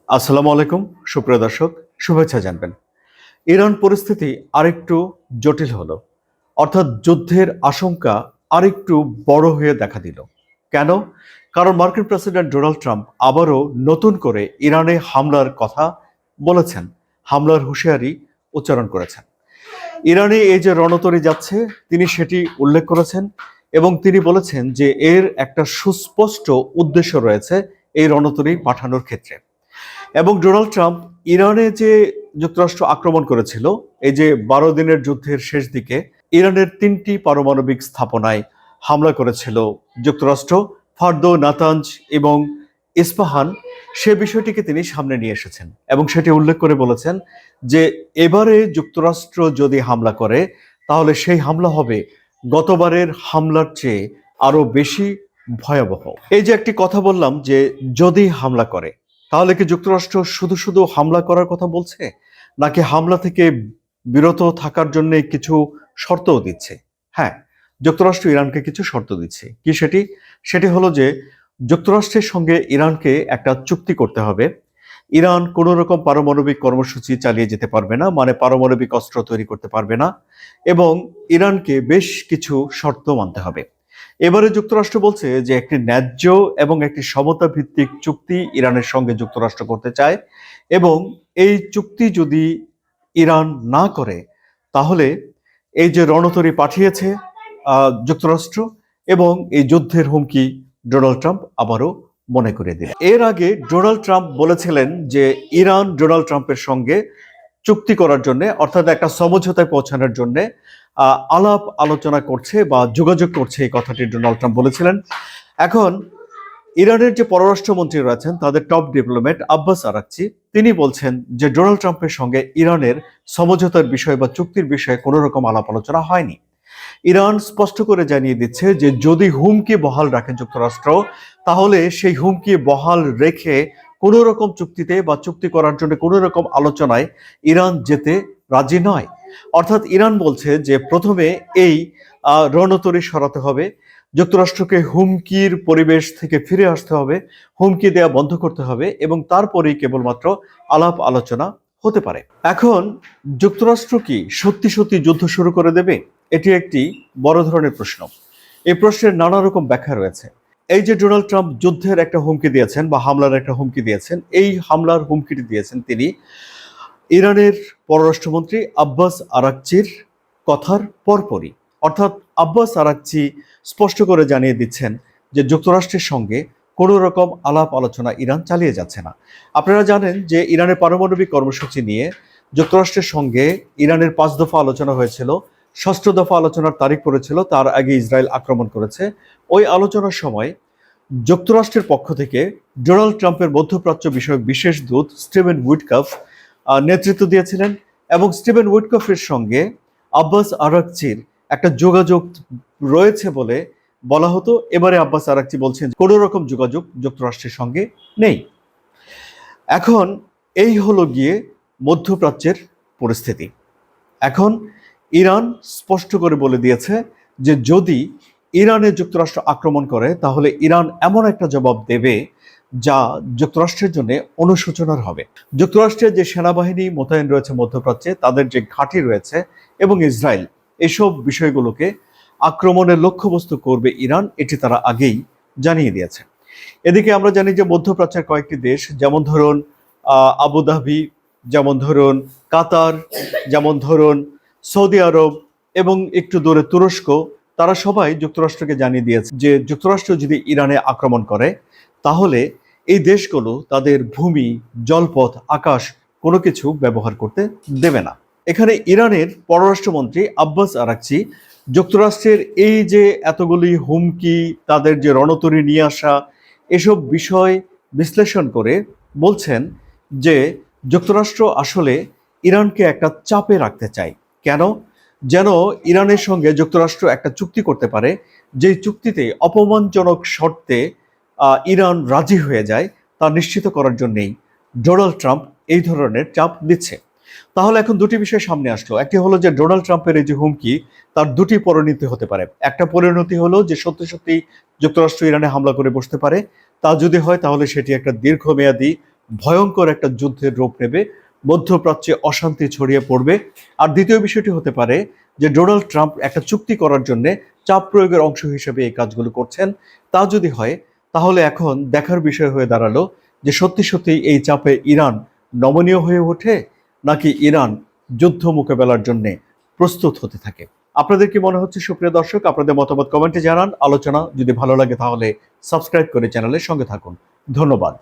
আসসালামু আলাইকুম সুপ্রিয় দর্শক, শুভেচ্ছা জানবেন। ইরান পরিস্থিতি আরেকটু জটিল হলো, অর্থাৎ যুদ্ধের আশঙ্কা আরেকটু বড় হয়ে দেখা দিল। কেন? কারণ মার্কিন প্রেসিডেন্ট ডোনাল্ড ট্রাম্প আবারও নতুন করে ইরানে হামলার কথা বলেছেন, হামলার হুঁশিয়ারি উচ্চারণ করেছেন। ইরানে এই যে রণতরী যাচ্ছে তিনি সেটি উল্লেখ করেছেন এবং তিনি বলেছেন যে এর একটা সুস্পষ্ট উদ্দেশ্য রয়েছে এই রণতরী পাঠানোর ক্ষেত্রে। এবং ডোনাল্ড ট্রাম্প ইরানে যে যুক্তরাষ্ট্র আক্রমণ করেছিল, এই যে 12 দিনের যুদ্ধের শেষ দিকে ইরানের 3টি পারমাণবিক স্থাপনায় হামলা করেছিল যুক্তরাষ্ট্র, ফার্দো, নাতাঞ্জ এবং ইস্পাহান, সে বিষয়টিকে তিনি সামনে নিয়ে এসেছেন এবং সেটি উল্লেখ করে বলেছেন যে এবারে যুক্তরাষ্ট্র যদি হামলা করে তাহলে সেই হামলা হবে গতবারের হামলার চেয়ে আরো বেশি ভয়াবহ। এই যে একটি কথা বললাম যে যদি হামলা করে, তাহলে কি যুক্তরাষ্ট্র শুধু শুধু হামলা করার কথা বলছে, নাকি হামলা থেকে বিরত থাকার জন্য কিছু শর্তও দিচ্ছে? হ্যাঁ, যুক্তরাষ্ট্র ইরানকে কিছু শর্ত দিচ্ছে। কি সেটি? সেটি হলো যে যুক্তরাষ্ট্রের সঙ্গে ইরানকে একটা চুক্তি করতে হবে। ইরান কোনো রকম পারমাণবিক কর্মসূচি চালিয়ে যেতে পারবে না, মানে পারমাণবিক অস্ত্র তৈরি করতে পারবে না, এবং ইরানকে বেশ কিছু শর্ত মানতে হবে। এবারে যুক্তরাষ্ট্র বলছে যে একটি ন্যায্য এবং একটি সমতা ভিত্তিক চুক্তি ইরানের সঙ্গে যুক্তরাষ্ট্র করতে চায়, এবং এই চুক্তি যদি ইরান না করে তাহলে এই যে রণতরী পাঠিয়েছে যুক্তরাষ্ট্র এবং এই যুদ্ধের হুমকি ডোনাল্ড ট্রাম্প আবারও মনে করে দিলেন। এর আগে ডোনাল্ড ট্রাম্প বলেছিলেন যে ইরান ডোনাল্ড ট্রাম্পের সঙ্গে চুক্তি করার জন্য, অর্থাৎ একটা সমঝোতায় পৌঁছানোর জন্য আলাপ আলোচনা করছে বা যোগাযোগ করছে, এই কথাটি ডোনাল্ড ট্রাম্প বলেছিলেন। এখন ইরানের যে পররাষ্ট্রমন্ত্রী রয়েছেন, তাদের টপ ডিপ্লোম্যাট আব্বাস আরাকচি, তিনি বলছেন যে ডোনাল্ড ট্রাম্পের সঙ্গে ইরানের সমঝোতার বিষয় বা চুক্তির বিষয়ে কোনো রকম আলাপ আলোচনা হয়নি। ইরান স্পষ্ট করে জানিয়ে দিচ্ছে যে যদি হুমকি বহাল রাখে যুক্তরাষ্ট্র, তাহলে সেই হুমকি বহাল রেখে কোনো রকম চুক্তিতে বা চুক্তি করার জন্য কোনো রকম আলোচনায় ইরান যেতে রাজি নয়। অর্থাৎ ইরান বলছে যে প্রথমে এই রণতরী সরাতে হবে, যুক্তরাষ্ট্রকে হুমকির পরিবেশ থেকে ফিরে আসতে হবে, হুমকি দেয়া বন্ধ করতে হবে, এবং তারপরেই কেবলমাত্র আলাপ আলোচনা হতে পারে। এখন যুক্তরাষ্ট্র কি সত্যি সত্যি যুদ্ধ শুরু করে দেবে? এটি একটি বড় ধরনের প্রশ্ন। এই প্রশ্নের নানা রকম ব্যাখ্যা রয়েছে। এই যে ডোনাল্ড ট্রাম্প যুদ্ধের একটা হুমকি দিয়েছেন বা হামলার একটা হুমকি দিয়েছেন, এই হামলার হুমকিটি দিয়েছেন তিনি ইরানের পররাষ্ট্রমন্ত্রী আব্বাস আরাকচির কথার পরপরই। অর্থাৎ আব্বাস আরাকচি স্পষ্ট করে জানিয়ে দিচ্ছেন যে যুক্তরাষ্ট্রের সঙ্গে কোনো রকম আলাপ আলোচনা ইরান চালিয়ে যাচ্ছে না। আপনারা জানেন যে ইরানের পারমাণবিক কর্মসূচি নিয়ে যুক্তরাষ্ট্রের সঙ্গে ইরানের 5 দফা আলোচনা হয়েছিল। 6ষ্ঠ দফা আলোচনার তারিখ পড়েছিল, তার আগে ইসরায়েল আক্রমণ করেছে। ওই আলোচনার সময় যুক্তরাষ্ট্রের পক্ষ থেকে ডোনাল্ড ট্রাম্পের মধ্যপ্রাচ্য বিষয়ক বিশেষ দূত স্টিভেন উইটকফ নেতৃত্ব দিয়েছিলেন, এবং স্টিভেন উইটকফের সঙ্গে আব্বাস আরাকচির একটা যোগাযোগ রয়েছে বলে বলা হতো। এবারে আব্বাস আরাকচি বলছেন কোনো রকম যোগাযোগ যুক্তরাষ্ট্রের সঙ্গে নেই। এখন এই হলো গিয়ে মধ্যপ্রাচ্যের পরিস্থিতি। এখন ইরান স্পষ্ট করে বলে দিয়েছে যে যদি ইরানে যুক্তরাষ্ট্র আক্রমণ করে তাহলে ইরান এমন একটা জবাব দেবে যা যুক্তরাষ্ট্রের জন্য অনুশোচনার হবে। যুক্তরাষ্ট্রের যে সেনাবাহিনী মোতায়েন রয়েছে মধ্যপ্রাচ্যে, তাদের যে ঘাঁটি রয়েছে, এবং ইসরায়েল, এসব বিষয়গুলোকে আক্রমণের লক্ষ্যবস্তু করবে ইরান, এটি তারা আগেই জানিয়ে দিয়েছে। এদিকে আমরা জানি যে মধ্যপ্রাচ্যের কয়েকটি দেশ, যেমন ধরুন আবুধাবি, যেমন ধরুন কাতার, যেমন ধরুন সৌদি আরব, এবং একটু দূরে তুরস্ক, তারা সবাই যুক্তরাষ্ট্রকে জানিয়ে দিয়েছে যে যুক্তরাষ্ট্র যদি ইরানে আক্রমণ করে তাহলে এই দেশগুলো তাদের ভূমি, জলপথ, আকাশ কোনো কিছু ব্যবহার করতে দেবে না। এখানে ইরানের পররাষ্ট্রমন্ত্রী আব্বাস আরাকচি যুক্তরাষ্ট্রের এই যে এতগুলি হুমকি, তাদের যে রণতরী নিয়ে আসা, এসব বিষয় বিশ্লেষণ করে বলছেন যে যুক্তরাষ্ট্র আসলে ইরানকে একটা চাপে রাখতে চায়। কেন? যেন ইরানের সঙ্গে যুক্তরাষ্ট্র একটা চুক্তি করতে পারে, যেই চুক্তিতে অপমানজনক শর্তে ইরান রাজি হয়ে যায়, তা নিশ্চিত করার জন্যই ডোনাল্ড ট্রাম্প এই ধরনের চাপ দিচ্ছে। তাহলে এখন দুটি বিষয় সামনে আসলো। একটি হলো যে ডোনাল্ড ট্রাম্পের এই যে হুমকি, তার দুটি পরিণতি হতে পারে। একটা পরিণতি হলো যে সত্যি সত্যি যুক্তরাষ্ট্র ইরানে হামলা করে বসতে পারে। তা যদি হয় তাহলে সেটি একটা দীর্ঘমেয়াদী ভয়ঙ্কর একটা যুদ্ধের রূপ নেবে, মধ্যপ্রাচ্যে অশান্তি ছড়িয়ে পড়বে। আর দ্বিতীয় বিষয়টি হতে পারে যে ডোনাল্ড ট্রাম্প একটা চুক্তি করার জন্য চাপ প্রয়োগের অংশ হিসেবে এই কাজগুলো করছেন। তা যদি হয় তাহলে এখন দেখার বিষয় হয়ে দাঁড়ালো যে সত্যি সত্যি এই চাপে ইরান নমনীয় হয়ে ওঠে, নাকি ইরান যুদ্ধ মোকাবেলার জন্য প্রস্তুত হতে থাকে। আপনাদের কি মনে হচ্ছে সুপ্রিয় দর্শক? আপনাদের মতামত কমেন্টে জানান। আলোচনা যদি ভালো লাগে তাহলে সাবস্ক্রাইব করে চ্যানেলের সঙ্গে থাকুন। ধন্যবাদ।